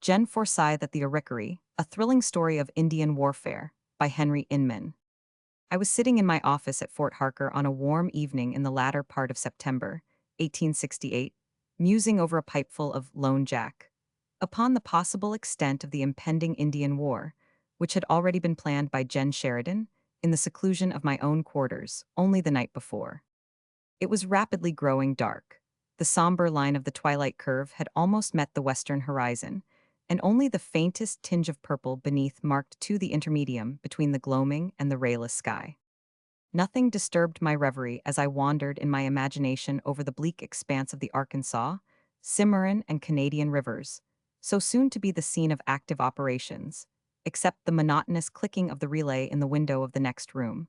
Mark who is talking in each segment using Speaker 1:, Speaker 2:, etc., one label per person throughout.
Speaker 1: General Forsythe at the ARRICKAREE, A Thrilling Story of Indian Warfare, by Henry Inman. I was sitting in my office at Fort Harker on a warm evening in the latter part of September, 1868, musing over a pipeful of Lone Jack, upon the possible extent of the impending Indian War, which had already been planned by Gen Sheridan, in the seclusion of my own quarters, only the night before. It was rapidly growing dark. The somber line of the twilight curve had almost met the western horizon, and only the faintest tinge of purple beneath marked to the intermedium between the gloaming and the rayless sky. Nothing disturbed my reverie as I wandered in my imagination over the bleak expanse of the Arkansas, Cimarron, and Canadian rivers, so soon to be the scene of active operations, except the monotonous clicking of the relay in the window of the next room,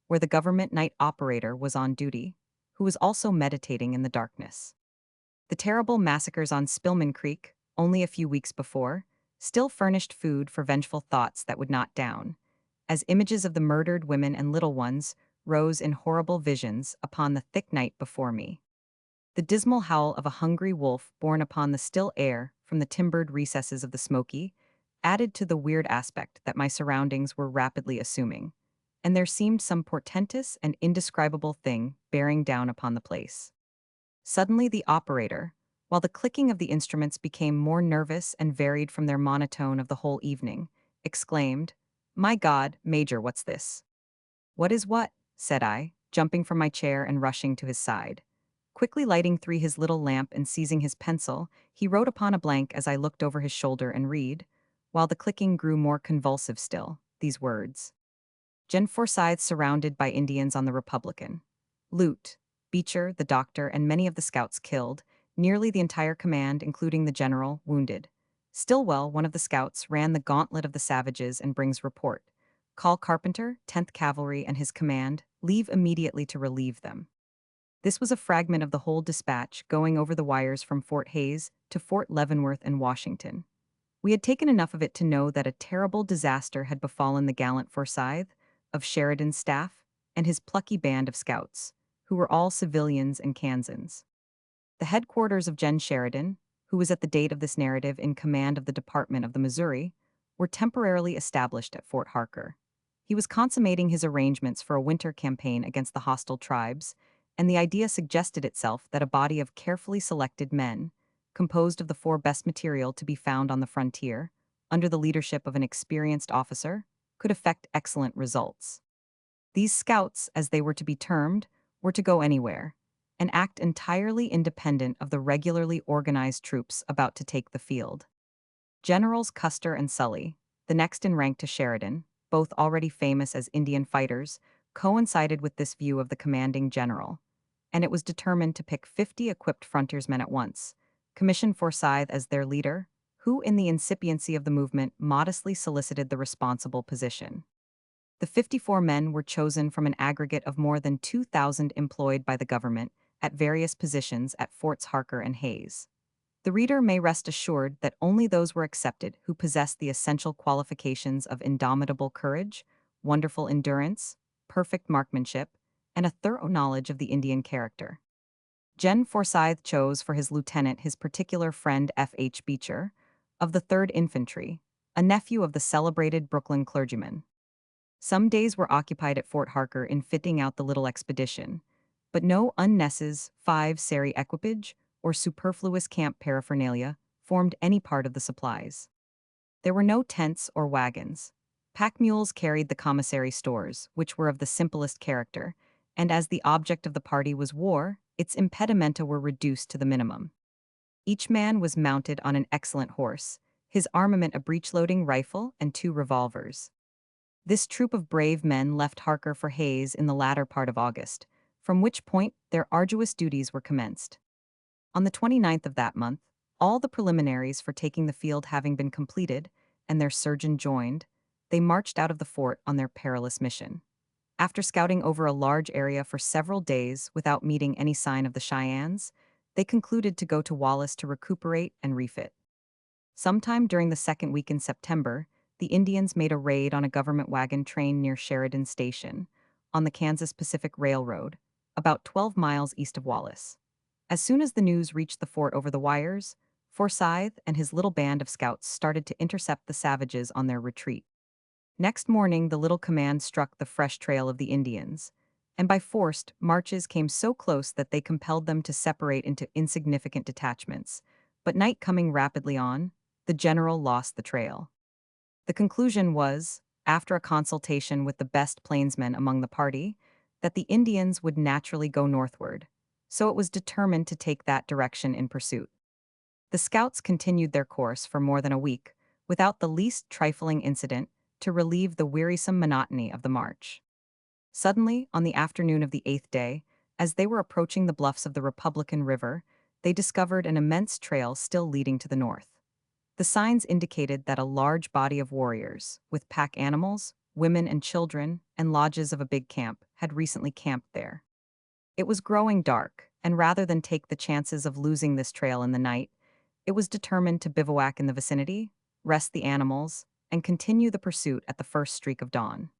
Speaker 1: where the government night operator was on duty, who was also meditating in the darkness. The terrible massacres on Spillman Creek, only a few weeks before, still furnished food for vengeful thoughts that would not down, as images of the murdered women and little ones rose in horrible visions upon the thick night before me. The dismal howl of a hungry wolf borne upon the still air from the timbered recesses of the Smoky added to the weird aspect that my surroundings were rapidly assuming, and there seemed some portentous and indescribable thing bearing down upon the place. Suddenly the operator, while the clicking of the instruments became more nervous and varied from their monotone of the whole evening, exclaimed, "My God, Major, what's this?" "What is what?" said I, jumping from my chair and rushing to his side. Quickly lighting his little lamp and seizing his pencil, he wrote upon a blank as I looked over his shoulder and read, while the clicking grew more convulsive still, these words. Gen Forsythe surrounded by Indians on the Republican. Loot. Beecher, the doctor, and many of the scouts killed, nearly the entire command, including the general, wounded. Stillwell, one of the scouts, ran the gauntlet of the savages and brings report. Call Carpenter, 10th Cavalry, and his command, leave immediately to relieve them. This was a fragment of the whole dispatch going over the wires from Fort Hays to Fort Leavenworth and Washington. We had taken enough of it to know that a terrible disaster had befallen the gallant Forsythe, of Sheridan's staff, and his plucky band of scouts, who were all civilians and Kansans. The headquarters of Gen Sheridan, who was at the date of this narrative in command of the Department of the Missouri, were temporarily established at Fort Harker. He was consummating his arrangements for a winter campaign against the hostile tribes, and the idea suggested itself that a body of carefully selected men, composed of the four best material to be found on the frontier, under the leadership of an experienced officer, could effect excellent results. These scouts, as they were to be termed, were to go anywhere, and act entirely independent of the regularly organized troops about to take the field. Generals Custer and Sully, the next in rank to Sheridan, both already famous as Indian fighters, coincided with this view of the commanding general, and it was determined to pick 50 equipped frontiersmen at once, commission Forsythe as their leader, who in the incipiency of the movement modestly solicited the responsible position. The 54 men were chosen from an aggregate of more than 2,000 employed by the government at various positions at Forts Harker and Hays. The reader may rest assured that only those were accepted who possessed the essential qualifications of indomitable courage, wonderful endurance, perfect marksmanship, and a thorough knowledge of the Indian character. Gen Forsythe chose for his lieutenant his particular friend F.H. Beecher, of the 3rd Infantry, a nephew of the celebrated Brooklyn clergyman. Some days were occupied at Fort Harker in fitting out the little expedition, but no unnecessary equipage or superfluous camp paraphernalia formed any part of the supplies. There were no tents or wagons. Pack mules carried the commissary stores, which were of the simplest character, and as the object of the party was war, its impedimenta were reduced to the minimum. Each man was mounted on an excellent horse, his armament a breech-loading rifle and 2 revolvers. This troop of brave men left Harker for Hays in the latter part of August, from which point their arduous duties were commenced. On the 29th of that month, all the preliminaries for taking the field having been completed, and their surgeon joined, they marched out of the fort on their perilous mission. After scouting over a large area for several days without meeting any sign of the Cheyennes, they concluded to go to Wallace to recuperate and refit. Sometime during the 2nd week in September, the Indians made a raid on a government wagon train near Sheridan Station, on the Kansas Pacific Railroad, about 12 miles east of Wallace. As soon as the news reached the fort over the wires, Forsythe and his little band of scouts started to intercept the savages on their retreat. Next morning, the little command struck the fresh trail of the Indians, and by forced marches came so close that they compelled them to separate into insignificant detachments. But night coming rapidly on, the general lost the trail. The conclusion was, after a consultation with the best plainsmen among the party, that the Indians would naturally go northward, so it was determined to take that direction in pursuit. The scouts continued their course for more than a week, without the least trifling incident to relieve the wearisome monotony of the march. Suddenly, on the afternoon of the eighth day, as they were approaching the bluffs of the Republican River, they discovered an immense trail still leading to the north. The signs indicated that a large body of warriors, with pack animals, women and children, and lodges of a big camp, had recently camped there. It was growing dark, and rather than take the chances of losing this trail in the night, it was determined to bivouac in the vicinity, rest the animals, and continue the pursuit at the first streak of dawn.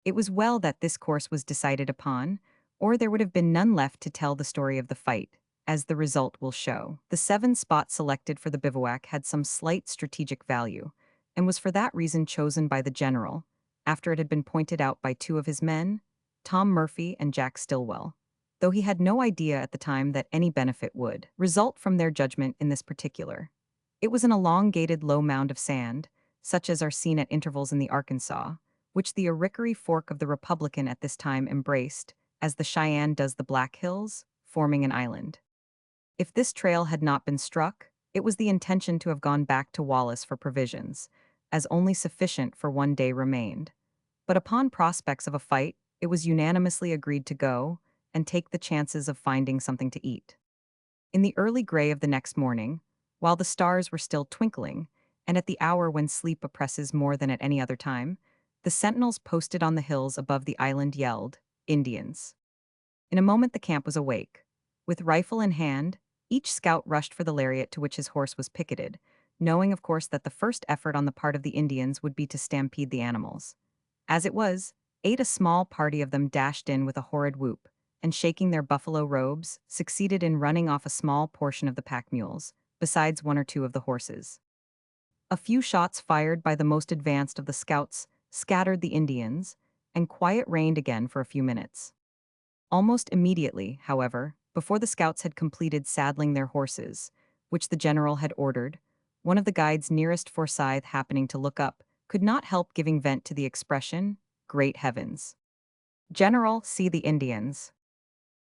Speaker 1: It was well that this course was decided upon, or there would have been none left to tell the story of the fight, as the result will show. The 7 spots selected for the bivouac had some slight strategic value, and was for that reason chosen by the general, after it had been pointed out by 2 of his men, Tom Murphy and Jack Stillwell, though he had no idea at the time that any benefit would result from their judgment in this particular. It was an elongated low mound of sand, such as are seen at intervals in the Arkansas, which the ARRICKAREE fork of the Republican at this time embraced, as the Cheyenne does the Black Hills, forming an island. If this trail had not been struck, it was the intention to have gone back to Wallace for provisions, as only sufficient for one day remained. But upon prospects of a fight, it was unanimously agreed to go and take the chances of finding something to eat. In the early gray of the next morning, while the stars were still twinkling, and at the hour when sleep oppresses more than at any other time, the sentinels posted on the hills above the island yelled, "Indians." In a moment the camp was awake. With rifle in hand, each scout rushed for the lariat to which his horse was picketed, knowing of course that the first effort on the part of the Indians would be to stampede the animals. As it was, 8 a small party of them dashed in with a horrid whoop, and shaking their buffalo robes, succeeded in running off a small portion of the pack mules, besides 1 or 2 of the horses. A few shots fired by the most advanced of the scouts scattered the Indians, and quiet reigned again for a few minutes. Almost immediately, however, before the scouts had completed saddling their horses, which the general had ordered, one of the guides nearest Forsythe happening to look up, could not help giving vent to the expression, "Great heavens! General, see the Indians."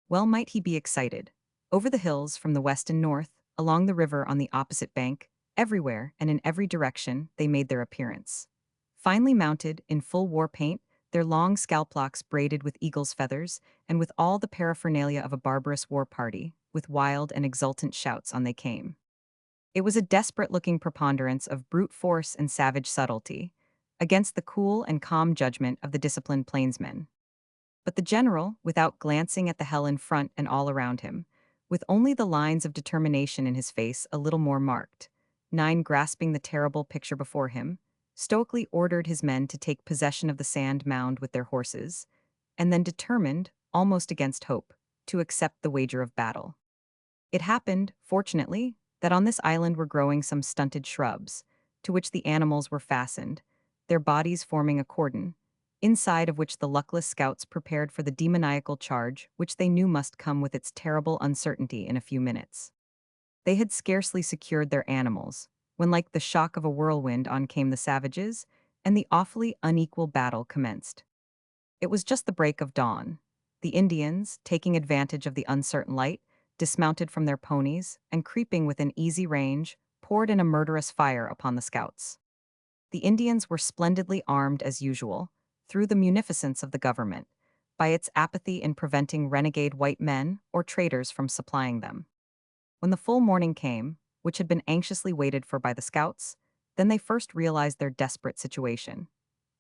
Speaker 1: Well might he be excited. Over the hills from the west and north, along the river on the opposite bank, everywhere and in every direction, they made their appearance. Finely mounted, in full war paint, their long scalplocks braided with eagle's feathers, and with all the paraphernalia of a barbarous war party, with wild and exultant shouts on they came. It was a desperate-looking preponderance of brute force and savage subtlety, against the cool and calm judgment of the disciplined plainsmen. But the general, without glancing at the hell in front and all around him, with only the lines of determination in his face a little more marked, 9 grasping the terrible picture before him, stoically ordered his men to take possession of the sand mound with their horses, and then determined, almost against hope, to accept the wager of battle. It happened, fortunately, that on this island were growing some stunted shrubs, to which the animals were fastened, their bodies forming a cordon, inside of which the luckless scouts prepared for the demoniacal charge which they knew must come with its terrible uncertainty in a few minutes. They had scarcely secured their animals, when like the shock of a whirlwind on came the savages, and the awfully unequal battle commenced. It was just the break of dawn. The Indians, taking advantage of the uncertain light, dismounted from their ponies, and creeping within easy range, poured in a murderous fire upon the scouts. The Indians were splendidly armed as usual, through the munificence of the government, by its apathy in preventing renegade white men or traitors from supplying them. When the full morning came, which had been anxiously waited for by the scouts, then they first realized their desperate situation.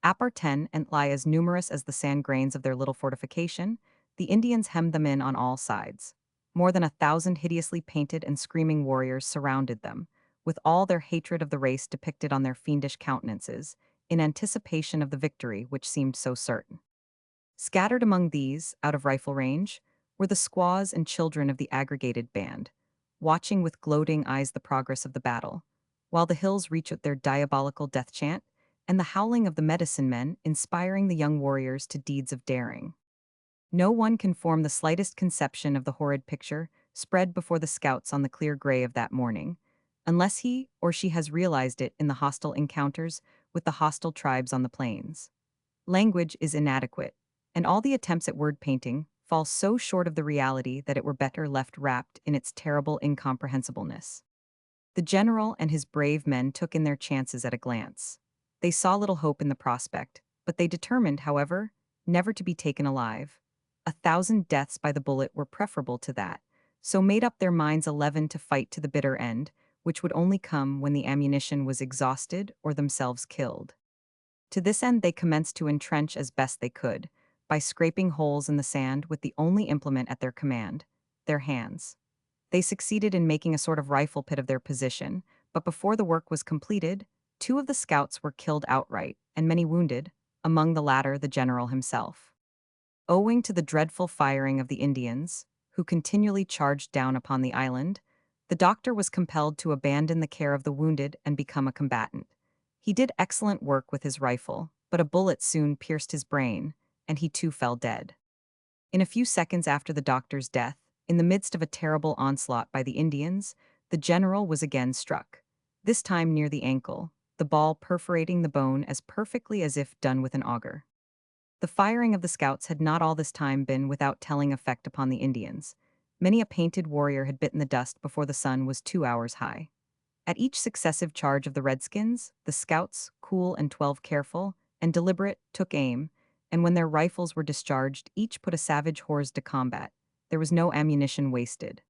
Speaker 1: Apparten and lie as numerous as the sand grains of their little fortification, the Indians hemmed them in on all sides. More than 1,000 hideously painted and screaming warriors surrounded them, with all their hatred of the race depicted on their fiendish countenances, in anticipation of the victory which seemed so certain. Scattered among these, out of rifle range, were the squaws and children of the aggregated band, watching with gloating eyes the progress of the battle, while the hills reach out their diabolical death chant, and the howling of the medicine men inspiring the young warriors to deeds of daring. No one can form the slightest conception of the horrid picture spread before the scouts on the clear gray of that morning, unless he or she has realized it in the hostile encounters with the hostile tribes on the plains. Language is inadequate, and all the attempts at word painting fall so short of the reality that it were better left wrapped in its terrible incomprehensibleness. The general and his brave men took in their chances at a glance. They saw little hope in the prospect, but they determined, however, never to be taken alive. 1,000 deaths by the bullet were preferable to that, so made up their minds 11 to fight to the bitter end, which would only come when the ammunition was exhausted or themselves killed. To this end they commenced to entrench as best they could, by scraping holes in the sand with the only implement at their command, their hands. They succeeded in making a sort of rifle pit of their position, but before the work was completed, 2 of the scouts were killed outright, and many wounded, among the latter the general himself. Owing to the dreadful firing of the Indians, who continually charged down upon the island, the doctor was compelled to abandon the care of the wounded and become a combatant. He did excellent work with his rifle, but a bullet soon pierced his brain, and he too fell dead. In a few seconds after the doctor's death, in the midst of a terrible onslaught by the Indians, the general was again struck, this time near the ankle, the ball perforating the bone as perfectly as if done with an auger. The firing of the scouts had not all this time been without telling effect upon the Indians. Many a painted warrior had bitten the dust before the sun was 2 hours high. At each successive charge of the Redskins, the scouts, cool and 12 careful, and deliberate, took aim, and when their rifles were discharged, each put a savage hors de combat. There was no ammunition wasted.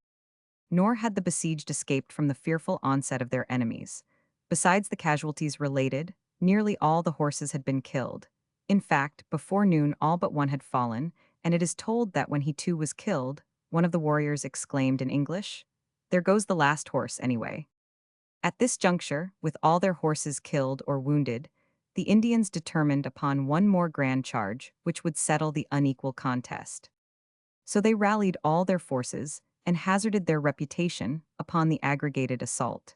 Speaker 1: Nor had the besieged escaped from the fearful onset of their enemies. Besides the casualties related, nearly all the horses had been killed. In fact, before noon all but one had fallen, and it is told that when he too was killed, one of the warriors exclaimed in English, "There goes the last horse, anyway." At this juncture, with all their horses killed or wounded, the Indians determined upon one more grand charge, which would settle the unequal contest. So they rallied all their forces and hazarded their reputation upon the aggregated assault.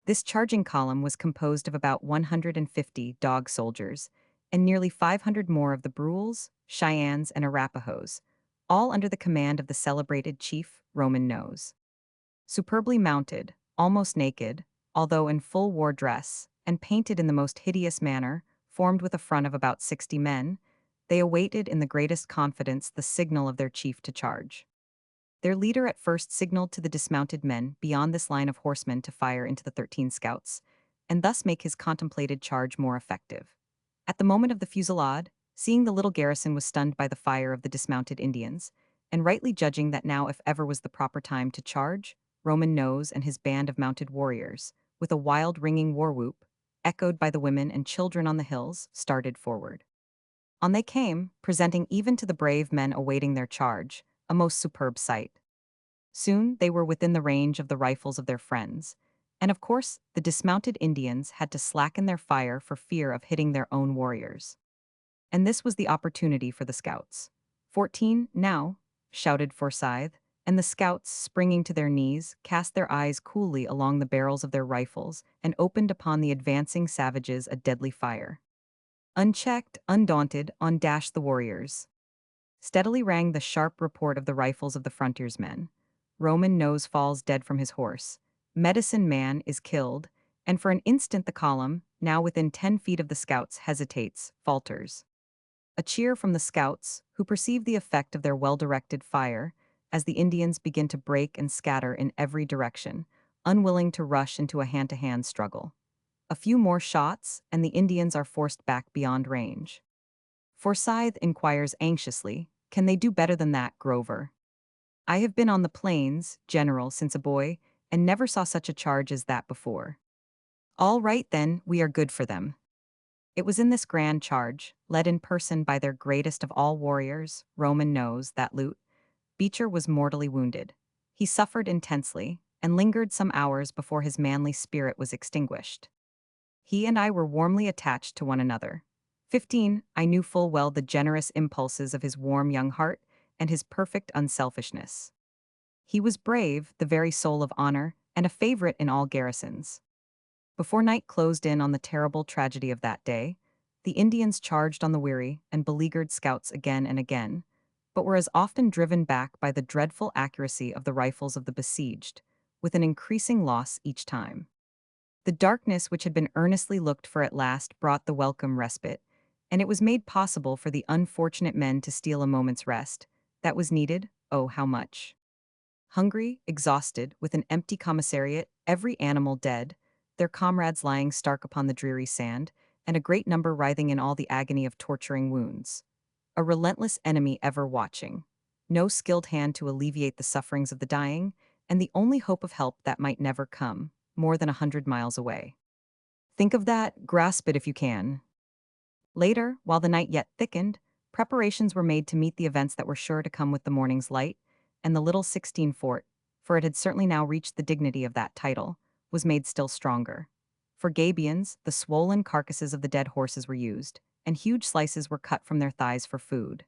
Speaker 1: This charging column was composed of about 150 dog soldiers and nearly 500 more of the Brules, Cheyennes, and Arapahoes, all under the command of the celebrated chief, Roman Nose. Superbly mounted, almost naked, although in full war dress, and painted in the most hideous manner, formed with a front of about 60 men, they awaited in the greatest confidence the signal of their chief to charge. Their leader at first signaled to the dismounted men beyond this line of horsemen to fire into the 13 scouts, and thus make his contemplated charge more effective. At the moment of the fusillade, seeing the little garrison was stunned by the fire of the dismounted Indians, and rightly judging that now if ever was the proper time to charge, Roman Nose and his band of mounted warriors, with a wild ringing war whoop, echoed by the women and children on the hills, started forward. On they came, presenting even to the brave men awaiting their charge, a most superb sight. Soon they were within the range of the rifles of their friends, and of course the dismounted Indians had to slacken their fire for fear of hitting their own warriors. And this was the opportunity for the scouts. 14, now, shouted Forsythe, and the scouts, springing to their knees, cast their eyes coolly along the barrels of their rifles and opened upon the advancing savages a deadly fire. Unchecked, undaunted, on dashed the warriors. Steadily rang the sharp report of the rifles of the frontiersmen. Roman Nose falls dead from his horse. Medicine Man is killed, and for an instant the column, now within 10 feet of the scouts, hesitates, falters. A cheer from the scouts, who perceive the effect of their well-directed fire, as the Indians begin to break and scatter in every direction, unwilling to rush into a hand-to-hand struggle. A few more shots, and the Indians are forced back beyond range. Forsythe inquires anxiously, "Can they do better than that, Grover?" "I have been on the plains, General, since a boy, and never saw such a charge as that before." "All right then, we are good for them." It was in this grand charge, led in person by their greatest of all warriors, Roman Nose, that Beecher was mortally wounded. He suffered intensely, and lingered some hours before his manly spirit was extinguished. He and I were warmly attached to one another. 15, I knew full well the generous impulses of his warm young heart and his perfect unselfishness. He was brave, the very soul of honor, and a favorite in all garrisons. Before night closed in on the terrible tragedy of that day, the Indians charged on the weary and beleaguered scouts again and again, but were as often driven back by the dreadful accuracy of the rifles of the besieged, with an increasing loss each time. The darkness which had been earnestly looked for at last brought the welcome respite, and it was made possible for the unfortunate men to steal a moment's rest. That was needed, oh, how much! Hungry, exhausted, with an empty commissariat, every animal dead, their comrades lying stark upon the dreary sand, and a great number writhing in all the agony of torturing wounds. A relentless enemy ever watching. No skilled hand to alleviate the sufferings of the dying, and the only hope of help that might never come, more than 100 miles away. Think of that, grasp it if you can. Later, while the night yet thickened, preparations were made to meet the events that were sure to come with the morning's light, and the little 16 fort, for it had certainly now reached the dignity of that title, was made still stronger. For gabions, the swollen carcasses of the dead horses were used, and huge slices were cut from their thighs for food.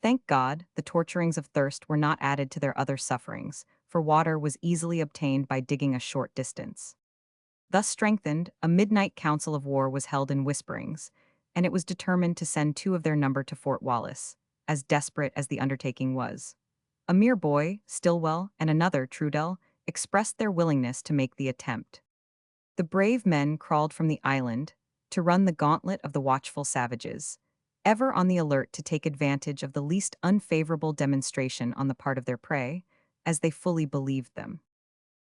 Speaker 1: Thank God, the torturings of thirst were not added to their other sufferings, for water was easily obtained by digging a short distance. Thus strengthened, a midnight council of war was held in whisperings, and it was determined to send 2 of their number to Fort Wallace, as desperate as the undertaking was. A mere boy, Stillwell, and another, Trudell, expressed their willingness to make the attempt. The brave men crawled from the island to run the gauntlet of the watchful savages, ever on the alert to take advantage of the least unfavorable demonstration on the part of their prey, as they fully believed them.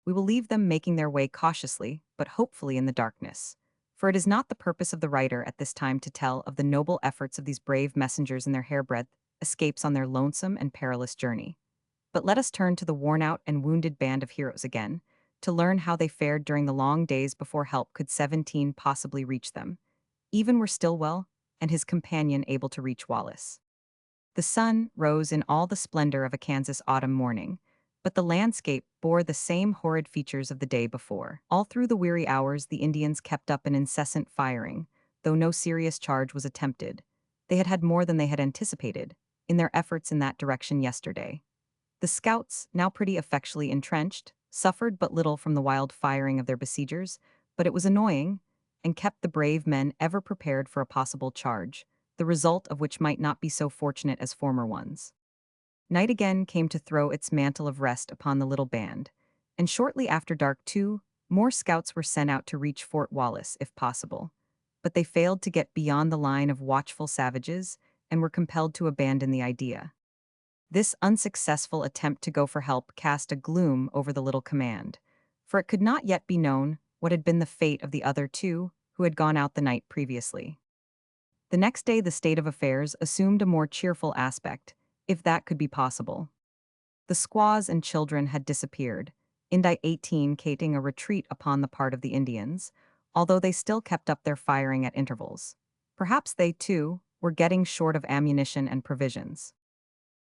Speaker 1: We will leave them making their way cautiously, but hopefully in the darkness. For it is not the purpose of the writer at this time to tell of the noble efforts of these brave messengers in their hairbreadth escapes on their lonesome and perilous journey. But let us turn to the worn-out and wounded band of heroes again, to learn how they fared during the long days before help could 17 possibly reach them. Even were Stillwell and his companion able to reach Wallace. The sun rose in all the splendor of a Kansas autumn morning, but the landscape bore the same horrid features of the day before. All through the weary hours the Indians kept up an incessant firing, though no serious charge was attempted. They had had more than they had anticipated in their efforts in that direction yesterday. The scouts, now pretty effectually entrenched, suffered but little from the wild firing of their besiegers, but it was annoying, and kept the brave men ever prepared for a possible charge, the result of which might not be so fortunate as former ones. Night again came to throw its mantle of rest upon the little band, and shortly after dark, too, more scouts were sent out to reach Fort Wallace, if possible. But they failed to get beyond the line of watchful savages and were compelled to abandon the idea. This unsuccessful attempt to go for help cast a gloom over the little command, for it could not yet be known what had been the fate of the other 2 who had gone out the night previously. The next day the state of affairs assumed a more cheerful aspect, if that could be possible. The squaws and children had disappeared, Indi 18 cating a retreat upon the part of the Indians, although they still kept up their firing at intervals. Perhaps they, too, were getting short of ammunition and provisions.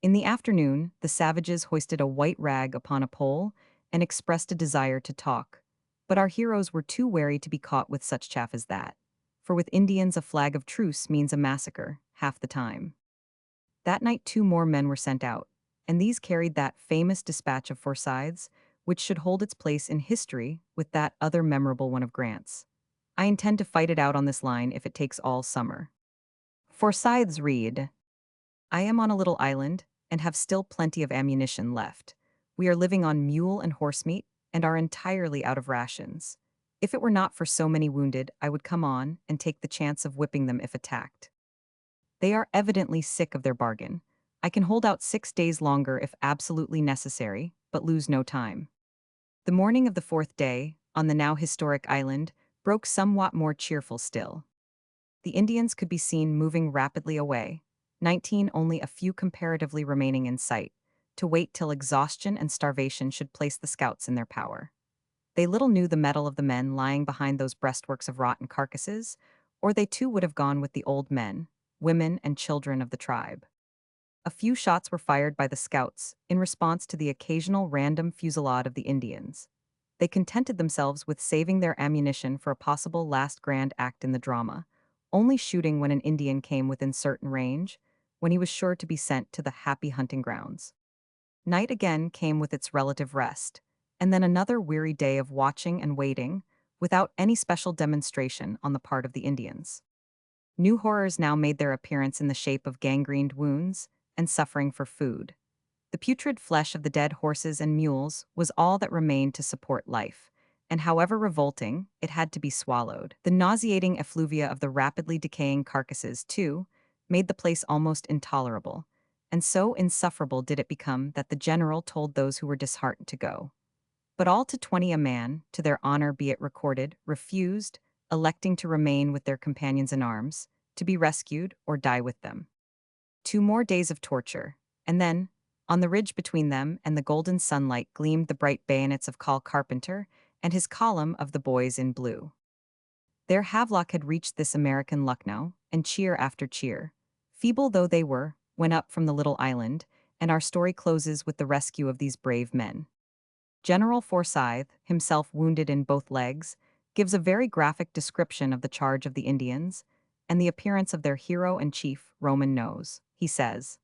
Speaker 1: In the afternoon, the savages hoisted a white rag upon a pole and expressed a desire to talk, but our heroes were too wary to be caught with such chaff as that, for with Indians a flag of truce means a massacre, half the time. That night 2 more men were sent out, and these carried that famous dispatch of Forsythe's, which should hold its place in history with that other memorable one of Grant's. I intend to fight it out on this line if it takes all summer. Forsythe's read: I am on a little island, and have still plenty of ammunition left. We are living on mule and horse meat, and are entirely out of rations. If it were not for so many wounded, I would come on and take the chance of whipping them if attacked. They are evidently sick of their bargain. I can hold out 6 days longer if absolutely necessary, but lose no time. The morning of the 4th day, on the now historic island, broke somewhat more cheerful still. The Indians could be seen moving rapidly away, 19 only a few comparatively remaining in sight, to wait till exhaustion and starvation should place the scouts in their power. They little knew the mettle of the men lying behind those breastworks of rotten carcasses, or they too would have gone with the old men, women, and children of the tribe. A few shots were fired by the scouts in response to the occasional random fusillade of the Indians. They contented themselves with saving their ammunition for a possible last grand act in the drama, only shooting when an Indian came within certain range, when he was sure to be sent to the happy hunting grounds. Night again came with its relative rest, and then another weary day of watching and waiting, without any special demonstration on the part of the Indians. New horrors now made their appearance in the shape of gangrened wounds and suffering for food. The putrid flesh of the dead horses and mules was all that remained to support life, and however revolting, it had to be swallowed. The nauseating effluvia of the rapidly decaying carcasses, too, made the place almost intolerable, and so insufferable did it become that the general told those who were disheartened to go. But all to 20 a man, to their honor be it recorded, refused, electing to remain with their companions in arms, to be rescued or die with them. 2 more days of torture, and then, on the ridge between them and the golden sunlight gleamed the bright bayonets of Call Carpenter and his column of the boys in blue. Their Havelock had reached this American Lucknow, and cheer after cheer, feeble though they were, went up from the little island, and our story closes with the rescue of these brave men. General Forsythe, himself wounded in both legs, gives a very graphic description of the charge of the Indians and the appearance of their hero and chief, Roman Nose. He says,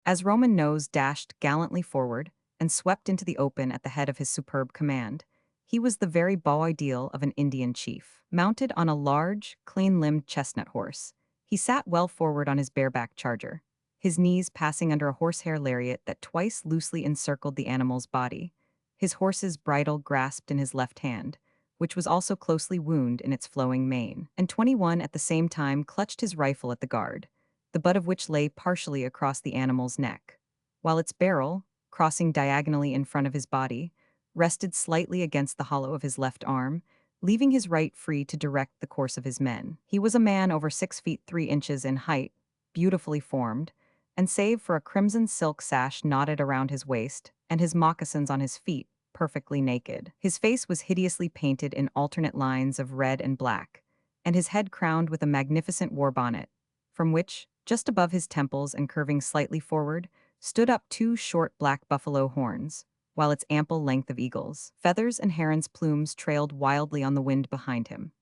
Speaker 1: as Roman Nose dashed gallantly forward and swept into the open at the head of his superb command, he was the very beau ideal of an Indian chief. Mounted on a large, clean-limbed chestnut horse, he sat well forward on his bareback charger, his knees passing under a horsehair lariat that twice loosely encircled the animal's body, his horse's bridle grasped in his left hand, which was also closely wound in its flowing mane, and 21 at the same time clutched his rifle at the guard, the butt of which lay partially across the animal's neck, while its barrel, crossing diagonally in front of his body, rested slightly against the hollow of his left arm, leaving his right free to direct the course of his men. He was a man over 6 feet 3 inches in height, beautifully formed, and save for a crimson silk sash knotted around his waist and his moccasins on his feet, perfectly naked. His face was hideously painted in alternate lines of red and black, and his head crowned with a magnificent war bonnet, from which, just above his temples and curving slightly forward, stood up 2 short black buffalo horns, while its ample length of eagles' feathers and heron's plumes trailed wildly on the wind behind him.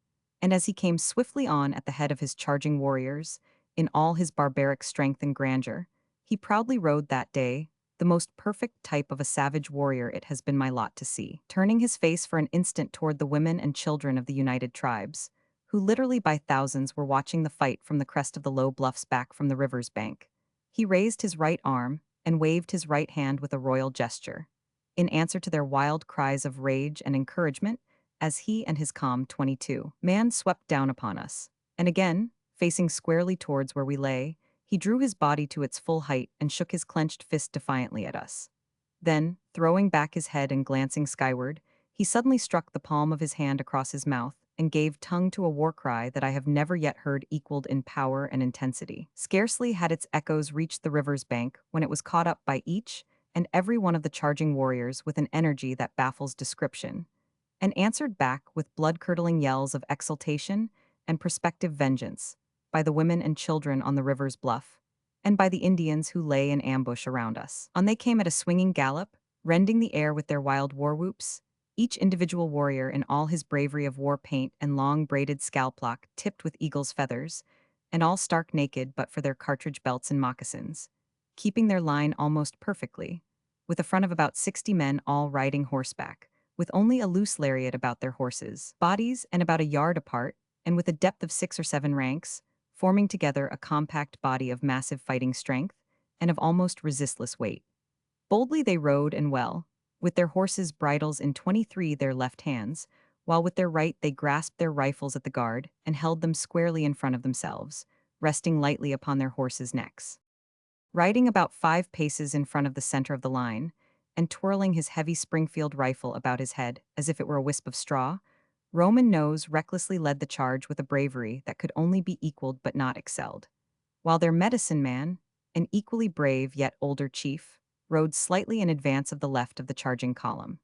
Speaker 1: And as he came swiftly on at the head of his charging warriors, in all his barbaric strength and grandeur, he proudly rode that day, the most perfect type of a savage warrior it has been my lot to see. Turning his face for an instant toward the women and children of the United Tribes, who literally by thousands were watching the fight from the crest of the low bluffs back from the river's bank, he raised his right arm and waved his right hand with a royal gesture, in answer to their wild cries of rage and encouragement, as he and his calm 22 man swept down upon us. And again, facing squarely towards where we lay, he drew his body to its full height and shook his clenched fist defiantly at us. Then, throwing back his head and glancing skyward, he suddenly struck the palm of his hand across his mouth and gave tongue to a war cry that I have never yet heard equaled in power and intensity. Scarcely had its echoes reached the river's bank when it was caught up by each and every one of the charging warriors with an energy that baffles description, and answered back with blood-curdling yells of exultation and prospective vengeance by the women and children on the river's bluff, and by the Indians who lay in ambush around us. On they came at a swinging gallop, rending the air with their wild war whoops, each individual warrior in all his bravery of war paint and long braided scalplock tipped with eagle's feathers, and all stark naked but for their cartridge belts and moccasins, keeping their line almost perfectly, with a front of about 60 men all riding horseback, with only a loose lariat about their horses' bodies and about a yard apart, and with a depth of 6 or 7 ranks, forming together a compact body of massive fighting strength and of almost resistless weight. Boldly they rode and well, with their horses' bridles in 23 their left hands, while with their right they grasped their rifles at the guard and held them squarely in front of themselves, resting lightly upon their horses' necks. Riding about 5 paces in front of the center of the line, and twirling his heavy Springfield rifle about his head as if it were a wisp of straw, Roman Nose recklessly led the charge with a bravery that could only be equaled but not excelled, while their medicine man, an equally brave yet older chief, rode slightly in advance of the left of the charging column.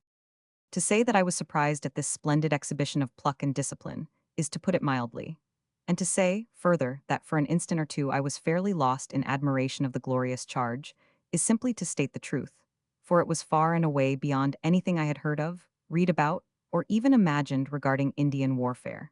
Speaker 1: To say that I was surprised at this splendid exhibition of pluck and discipline is to put it mildly, and to say, further, that for an instant or two I was fairly lost in admiration of the glorious charge is simply to state the truth, for it was far and away beyond anything I had heard of, read about, or even imagined regarding Indian warfare.